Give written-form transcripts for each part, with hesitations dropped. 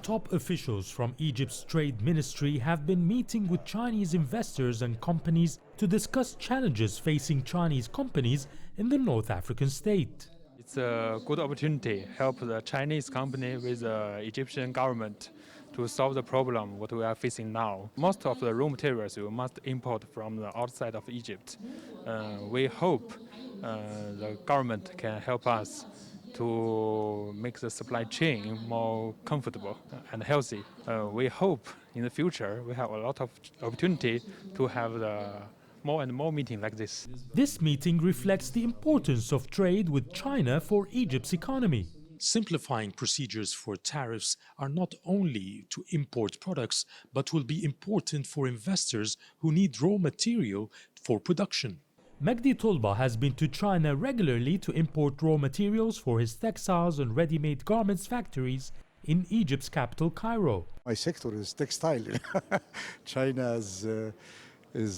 Top officials from Egypt's trade ministry have been meeting with Chinese investors and companies to discuss challenges facing Chinese companies in the North African state. It's a good opportunity to help the Chinese company with the Egyptian government to solve the problem what we are facing now. Most of the raw materials we must import from the outside of Egypt. We hope the government can help us to make the supply chain more comfortable and healthy. We hope in the future we have a lot of opportunity to have the more and more meetings like this. This meeting reflects the importance of trade with China for Egypt's economy. Simplifying procedures for tariffs are not only to import products, but will be important for investors who need raw material for production. Megdi Tolba has been to China regularly to import raw materials for his textiles and ready-made garments factories in Egypt's capital, Cairo. My sector is textile. China is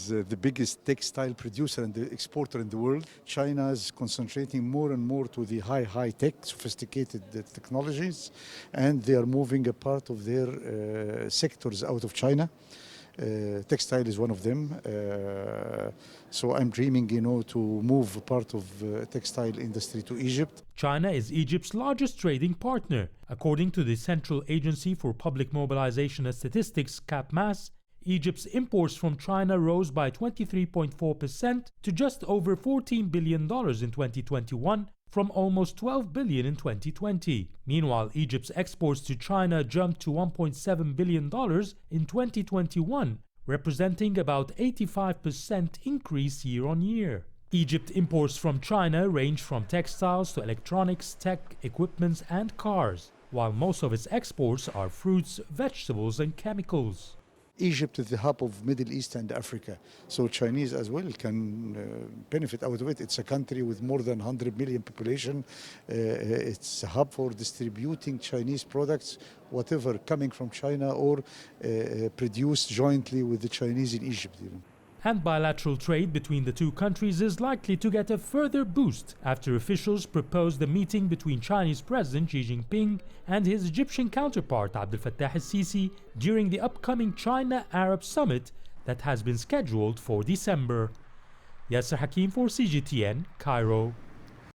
the biggest textile producer and exporter in the world. China is concentrating more and more to the high-tech, sophisticated technologies, and they are moving a part of their sectors out of China. Textile is one of them. So I'm dreaming, to move a part of textile industry to Egypt. China is Egypt's largest trading partner. According to the Central Agency for Public Mobilization and Statistics, CAPMAS, Egypt's imports from China rose by 23.4% to just over $14 billion in 2021 from almost $12 billion in 2020. Meanwhile, Egypt's exports to China jumped to $1.7 billion in 2021, representing about 85% increase year on year. Egypt imports from China range from textiles to electronics, tech, equipment, and cars, while most of its exports are fruits, vegetables, and chemicals. Egypt is the hub of Middle East and Africa, so Chinese as well can benefit out of it. It's a country with more than 100 million population. It's a hub for distributing Chinese products, whatever coming from China or produced jointly with the Chinese in Egypt. And bilateral trade between the two countries is likely to get a further boost after officials proposed a meeting between Chinese President Xi Jinping and his Egyptian counterpart Abdel Fattah el-Sisi during the upcoming China-Arab Summit that has been scheduled for December. Yasser Hakim for CGTN, Cairo.